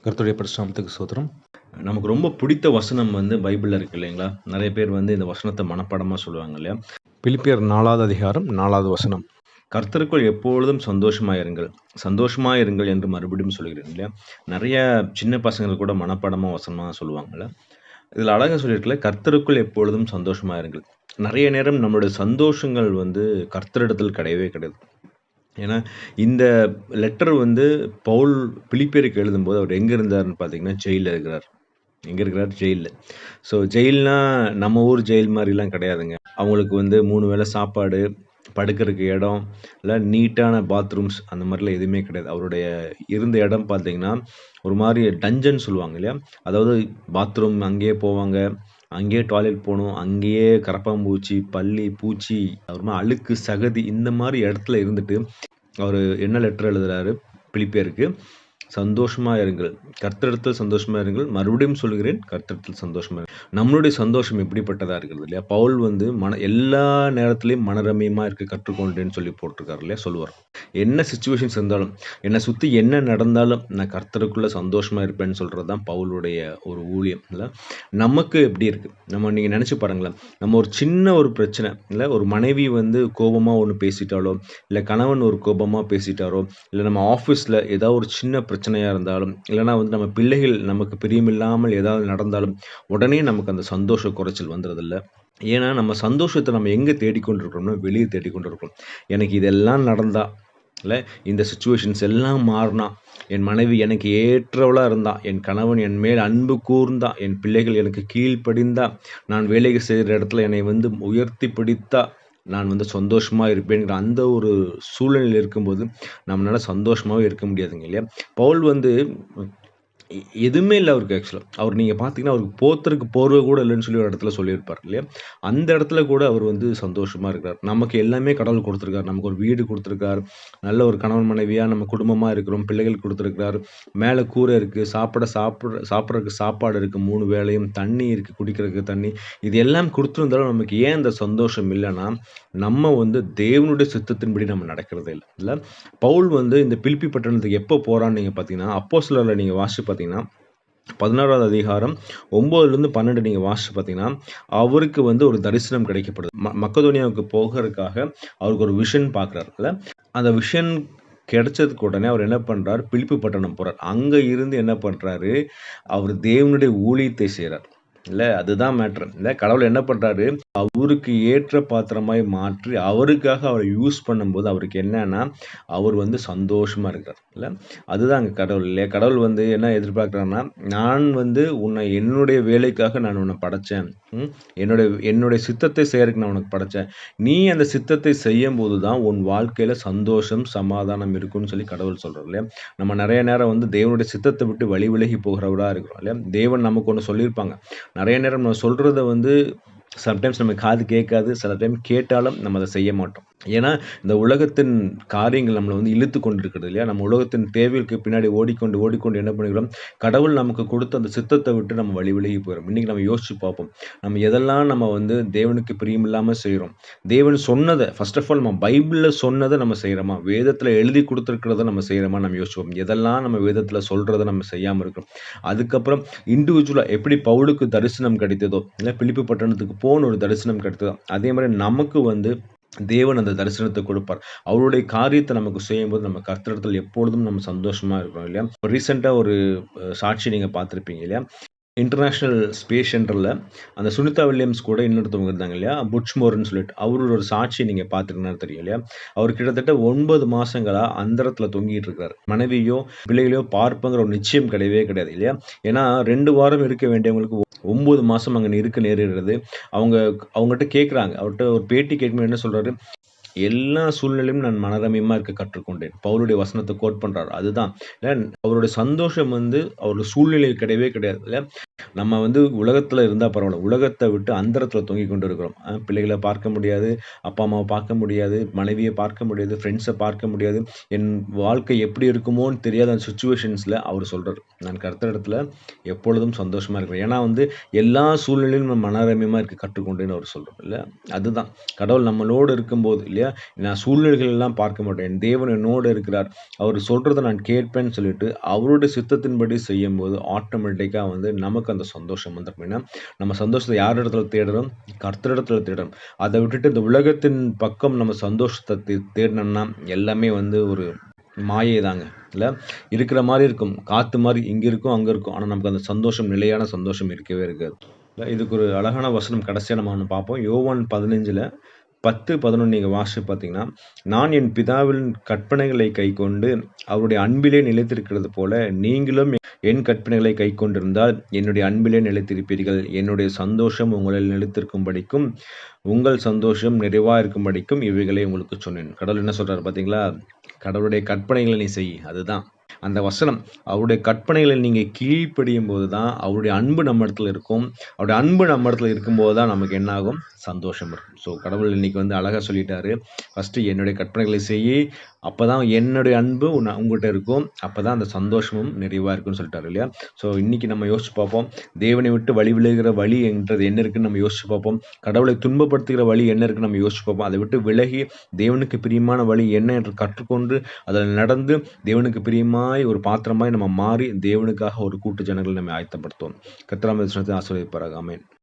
கர்த்தருடைய பரிசுநாமத்துக்கு ஸ்தோத்திரம். நமக்கு ரொம்ப பிடித்த வசனம் வந்து பைபிள்ல இருக்கு இல்லைங்களா? நெறைய பேர் வந்து இந்த வசனத்த மனப்பாடமா சொல்லுவாங்க இல்லையா? பிலிப்பியர் 4வது அதிகாரம் 4வது வசனம். கர்த்தருக்குள் எப்பொழுதும் சந்தோஷமாயிருங்கள். சந்தோஷமாயிருங்கள் என்று மறுபடியும் சொல்கிறேன் இல்லையா? நெறைய சின்ன பசங்கள் கூட மனப்பாடமா வசனமா சொல்லுவாங்கல்ல. இதில அழகா சொல்லியிருக்குல்ல, கர்த்தருக்குள் எப்பொழுதும் சந்தோஷமாயிருங்கள். நெறைய நேரம் நம்மளுடைய சந்தோஷங்கள் வந்து கர்த்தரிடத்தில் கிடையவே கிடையாது. ஏன்னா, இந்த லெட்டர் வந்து பவுல் பிலிப்பியருக்கு எழுதும்போது அவர் எங்க இருந்தாருன்னு பார்த்தீங்கன்னா, ஜெயில்ல இருக்கிறார். எங்க இருக்கிறார்? ஜெயில்ல. ஸோ ஜெயில்னா நம்ம ஊர் ஜெயில் மாரிலாம் கிடையாதுங்க. அவங்களுக்கு வந்து 3 வேள சாப்பாடு, படுக்கறக்கு இடம், இல்ல நீட்டான பாத்ரூம்ஸ் அந்த மாரிலாம் எதுவுமே கிடையாது. அவருடைய இருந்த இடம் பார்த்தீங்கன்னா, ஒரு மாரி டஞ்சன் சொல்லுவாங்க இல்லையா? அதாவது பாத்ரூம் அங்கேயே போவாங்க. அங்கேயே டாய்லெட் போணும். அங்கேயே கரப்பான்பூச்சி, பல்லி, பூச்சி, அப்புறமா அழுக்கு, சகதி இந்த மாரி இடத்துல இருந்துட்டு, அவரு என்ன லெட்டர் எழுதுறாரு பிலிப்பியருக்கு? சந்தோஷமா இருங்கள். கர்த்தரிடத்தில் சந்தோஷமா இருங்கள். மறுபடியும் சொல்கிறேன், கர்த்தரிடத்தில் சந்தோஷமா இருங்கள். நம்மளுடைய சந்தோஷம் எப்படிப்பட்டதா இருக்கிறது இல்லையா? பவுல் வந்து எல்லா நேரத்திலயும் மனரம்யமா இருக்க கற்றுக்கொண்டேன்னு சொல்லி போட்டிருக்காரு இல்லையா? சொல்லுவார். என்ன சிச்சுவேஷன்ஸ் இருந்தாலும், என்னை சுத்தி என்ன நடந்தாலும் நான் கர்த்தருக்குள்ள சந்தோஷமா இருப்பேன்னு சொல்றது தான் பவுலுடைய ஒரு ஊழியம் இல்ல? நமக்கு எப்படி இருக்கு? நீங்க நினைச்சு பாருங்களேன். நம்ம ஒரு சின்ன ஒரு பிரச்சனை இல்ல, ஒரு மனைவி வந்து கோபமா ஒண்ணு பேசிட்டாலோ, இல்ல கணவன் ஒரு கோபமா பேசிட்டாரோ, இல்ல நம்ம ஆஃபீஸ்ல ஏதாவது ஒரு சின்ன பிரச்சனையா இருந்தாலும், இல்லன்னா வந்து நம்ம பிள்ளைகள் நமக்கு பிரியமில்லாமல் ஏதாவது நடந்தாலும், உடனே நமக்கு அந்த சந்தோஷ குறைச்சல் வந்துருதுல்ல. ஏன்னா, நம்ம சந்தோஷத்த நம்ம எங்க தேடிக்கொண்டிருக்கிறோம்னா, வெளிய தேடிக்கொண்டிருக்கிறோம். எனக்கு இதெல்லாம் நடந்தா, இல்ல இந்த சிச்சுவேஷன்ஸ் எல்லாம் மாறுனா, என் மனைவி எனக்கு ஏற்றவளா இருந்தா, என் கணவன் என் மேல் அன்பு கூர்ந்தா, என் பிள்ளைகள் எனக்கு கீழ்ப்படிந்தா, நான் வேலை செய்ற இடத்துல என்னை வந்து உயர்த்தி பிடித்தா, நான் வந்து சந்தோஷமா இருப்பேன்ங்கிற அந்த ஒரு சூழ்நிலையில இருக்கும்போது, நம்மளால சந்தோஷமாவே இருக்க முடியாதுங்க இல்லையா? பவுல் வந்து எ எதுவுமே இல்ல அவருக்கு ஆக்சுவலா. அவர் நீங்க பார்த்தீங்கன்னா, அவருக்கு போர்த்துறதுக்கு போர்வை கூட இல்லன்னு சொல்லி ஒரு இடத்துல சொல்லியிருப்பார் இல்லையா? அந்த இடத்துல கூட அவர் வந்து சந்தோஷமா இருக்கிறார். நமக்கு எல்லாமே கடவுள் குடுத்திருக்கார். நமக்கு ஒரு வீடு குடுத்திருக்கார். நல்ல ஒரு கணவன் மனைவியா நம்ம குடும்பமா இருக்கிறோம். பிள்ளைகள் குடுத்திருக்கிறார். மேல கூரை இருக்கு. சாப்பிடுறதுக்கு சாப்பாடு இருக்கு 3 வேளையும். தண்ணி இருக்கு. குடிக்கிறதுக்கு தண்ணி. இது எல்லாம் குடுத்திருந்தாலும் நமக்கு ஏன் அந்த சந்தோஷம் இல்லன்னா, நம்ம வந்து தேவனுடைய சித்தத்தின்படி நம்ம நடக்கிறதே இல்ல. இல்ல? பவுல் வந்து இந்த பிலிப்பி பட்டணத்துக்கு எப்போ போறான்னு நீங்க பார்த்தீங்கன்னா, அப்போஸ்தலர்ல நீங்க வாசிச்சு பார்த்தீங்கன்னா, 16வது அதிகாரம் 9லிருந்து 12 நீங்க வாசிச்சு பார்த்தீங்கன்னா, அவருக்கு வந்து ஒரு தரிசனம் கிடைக்கப்படுது. மக்கதோனியாவுக்கு போகறதுக்காக அவருக்கு ஒரு விஷன் பார்க்குறாருல்ல. அந்த விஷன் கிடைச்சதுக்கு உடனே அவர் என்ன பண்றார்? பிலிப்பி பட்டணம் போறார். அங்க இருந்து என்ன பண்றாரு? அவர் தேவனுடைய ஊழியத்தை செய்றார். இல்ல அதுதான் மேட்டர். இல்ல கடவுள் என்ன பண்றாரு? அவருக்கு ஏற்ற பாத்திரமாய் மாற்றி, அவருக்காக அவர யூஸ் பண்ணும்போது, அவருக்கு என்னன்னா, அவர் வந்து சந்தோஷமா இருக்கிறார். இல்ல? அதுதான் அங்க கடவுள் இல்லையா? கடவுள் வந்து என்ன எதிர்பார்க்கிறார்ன்னா, நான் வந்து உன்னை என்னுடைய வேலைக்காக நான் உன்ன படைச்சேன். ம். என்னுடைய என்னுடைய சித்தத்தை செய்யறதுக்கு நான் உனக்கு படைச்சேன். நீ அந்த சித்தத்தை செய்யும்போது தான் உன் வாழ்க்கையில சந்தோஷம், சமாதானம் இருக்கும்னு சொல்லி கடவுள் சொல்றார் இல்லையா? நம்ம நெறைய நேரம் வந்து தேவனுடைய சித்தத்த விட்டு வழி விலகி போகிறவரா இருக்கிறோம் இல்லையா? தேவன் நமக்கு ஒண்ணு சொல்லியிருப்பாங்க. நெறைய நேரம் நம்ம சொல்றத வந்து சம்டைம்ஸ் நம்ம காது கேட்காது. சில டைம் கேட்டாலும் நம்ம அத செய்ய மாட்டோம். ஏன்னா, இந்த உலகத்தின் காரியங்கள் நம்மள வந்து இழுத்துக் கொண்டிருக்கிறது இல்லையா? நம்ம உலகத்தின் தேவைகளுக்கு பின்னாடி ஓடிக்கொண்டு என்ன பண்ணுகிறோம்? கடவுள் நமக்கு கொடுத்த அந்த சித்தத்த விட்டு நம்ம வழி விலகி போயிறோம். இன்னைக்கு நம்ம யோசிச்சு பார்ப்போம். நம்ம எதெல்லாம் நம்ம வந்து தேவனுக்கு பிரியமில்லாம செய்றோம். தேவன் சொன்னத ஃபர்ஸ்ட் ஆஃப் ஆல் நம்ம பைபிள்ல சொன்னத நம்ம செய்றோமா? வேதத்துல எழுதி குடுத்திருக்கிறத நம்ம செய்றோமா? நம்ம யோசிச்சுப்போம். எதெல்லாம் நம்ம வேதத்துல சொல்றத நம்ம செய்யாம இருக்கிறோம். அதுக்கப்புறம் இண்டிவிஜுவலா எப்படி பவுலுக்கு தரிசனம் கிடைத்ததோ, இல்ல பிலிப்பி பட்டணத்துக்கு ஒரு தரிசனம் கிடைத்ததோ, அதே மாரி நமக்கு வந்து தேவன் அந்த தரிசனத்த கொடுப்பார். அவருடைய காரியத்த நமக்கு செய்யும்போது நம்ம கர்த்தரிடத்தில் எப்பொழுதும் நம்ம சந்தோஷமா இருக்கிறோம் இல்லையா? ரீசென்ட்டா ஒரு சாட்சி நீங்க பார்த்திருப்பீங்க இல்லையா? இன்டர்நேஷனல் ஸ்பேஸ் சென்டர்ல அந்த சுனிதா வில்லியம்ஸ் கூட இன்னொருத்தவங்க இருந்தாங்க இல்லையா? புட்ச்மோர்ன்னு சொல்லிட்டு. அவரோட ஒரு சாட்சி நீங்க பார்த்திருந்தீங்கன்னா தெரியும் இல்லையா? அவர் கிட்டத்தட்ட 9 மாசங்களா அந்தரத்துல தொங்கிட்டு இருக்காரு. மனைவியோ, பிள்ளைகளையோ பார்ப்பேங்கிற ஒரு நிச்சயம் கிடையவே கிடையாது இல்லையா? ஏன்னா 2 வாரம் இருக்க வேண்டியவங்களுக்கு 9 மாசம் அங்க இருக்க நேரிடுறது. அவங்க அவங்கட்ட கேட்குறாங்க. அவர்ட்ட ஒரு பேட்டி கேட்கும்போது என்ன சொல்றாரு? எல்லா சூழ்நிலையும் நான் மனரம்யமா இருக்க கற்றுக்கொண்டேன். பவுலுடைய வசனத்த கோட் பண்றாரு. அதுதான். இல்ல அவருடைய சந்தோஷம் வந்து அவருடைய சூழ்நிலை கிடையவே கிடையாது. இல்ல நம்ம வந்து உலகத்துல இருந்தா பரவால்ல. உலகத்த விட்டு அந்தரத்துல தொங்கிக் கொண்டு இருக்கிறோம். பிள்ளைகள பார்க்க முடியாது, அப்பா, அம்மாவ பார்க்க முடியாது, மனைவிய பார்க்க முடியாது, ஃப்ரெண்ட்ஸ பார்க்க முடியாது. என் வாழ்க்கை எப்படி இருக்குமோன்னு தெரியாத அந்த சிச்சுவேஷன்ஸ்ல அவரு சொல்றாரு. நான் கர்த்தரிடத்துல எப்பொழுதும் சந்தோஷமா இருக்கிறேன். ஏன்னா வந்து எல்லா சூழ்நிலையிலும் நம்ம மனரம்யமா இருக்க கற்றுக்கொண்டேன்னு அவரு சொல்றாரு இல்ல. அதுதான் கடவுள் நம்மளோடு இருக்கும்போது இல்லையா, நான் சூழ்நிலைகள் எல்லாம் பார்க்க மாட்டேன். என் தேவன் என்னோடு இருக்கிறார். அவரு சொல்றத நான் கேட்பேன்னு சொல்லிட்டு, அவருடைய சித்தத்தின்படி செய்யும்போது ஆட்டோமேட்டிக்கா வந்து நமக்கு அந்த சந்தோஷம் வந்துரும். ஏன்னா, நம்ம சந்தோஷத்த யார் இடத்துல தேடுறோம்? கர்த்தரிடத்துல தேடுறோம். அத விட்டுட்டு இந்த உலகத்தின் பக்கம் நம்ம சந்தோஷத்த தேடுனோம்னா, எல்லாமே வந்து ஒரு மாயை தாங்க. இல்ல, இருக்கிற மாரி இருக்கும். காத்து மாரி இங்க இருக்கும், அங்க இருக்கும். ஆனா நமக்கு அந்த சந்தோஷம், நிலையான சந்தோஷம் இருக்கவே இருக்காது. இதுக்கு ஒரு அழகான வசனம் கடைசியா நம்ம ஒண்ணு பார்ப்போம். யோவான் 15ல 10, 11 நீங்க வாசிச்சு பார்த்தீங்கன்னா, நான் என் பிதாவின் கற்பனைகளை கைக்கொண்டு அவருடைய அன்பிலே நிலைத்திருக்கிறது போல, நீங்களும் என் கற்பனைகளை கைக்கொண்டிருந்தால் என்னுடைய அன்பிலே நிலைத்திருப்பீர்கள். என்னுடைய சந்தோஷம் உங்களில் நிலைத்திருக்கும்படிக்கும், உங்கள் சந்தோஷம் நிறைவா இருக்கும்படிக்கும் இவைகளை உங்களுக்கு சொன்னேன். கடவுள் என்ன சொல்றாரு பார்த்தீங்களா? கடவுளுடைய கற்பனைகளை நீ செய். அதுதான். அந்த வசனம் அவருடைய கற்பனைகளை நீங்க கீழ்ப்படியும்போது தான் அவருடைய அன்பு நம்ம இடத்துல இருக்கும். அவருடைய அன்பு நம்ம இடத்துல இருக்கும்போது தான் நமக்கு என்ன ஆகும்? சந்தோஷம் இருக்கும். ஸோ கடவுள் இன்னைக்கு வந்து அழகா சொல்லிட்டாரு. ஃபர்ஸ்ட்டு என்னுடைய கற்பனைகளை செய்யி, அப்பதான் என்னுடைய அன்பு உங்ககிட்ட இருக்கும். அப்பதான் அந்த சந்தோஷமும் நிறைவா இருக்கும்னு சொல்லிட்டாரு இல்லையா? ஸோ இன்னைக்கு நம்ம யோசிச்சு பார்ப்போம். தேவனை விட்டு வழி விலகுற வழி என்றது என்ன இருக்குன்னு நம்ம யோசிச்சு பார்ப்போம். கடவுளை துன்பப்படுத்துகிற வழி என்ன இருக்குன்னு நம்ம யோசிச்சு பார்ப்போம். அதை விட்டு விலகி தேவனுக்கு பிரியமான வழி என்ன என்று கற்றுக்கொண்டு அதில் நடந்து தேவனுக்கு பிரியமாய் ஒரு பாத்திரமாய் நம்ம மாறி தேவனுக்காக ஒரு கூட்டு ஜனங்களை நம்ம ஆயத்தப்படுத்துவோம். கர்த்தர் நம்மை ஆசீர்வதிப்பாராக. ஆமென்.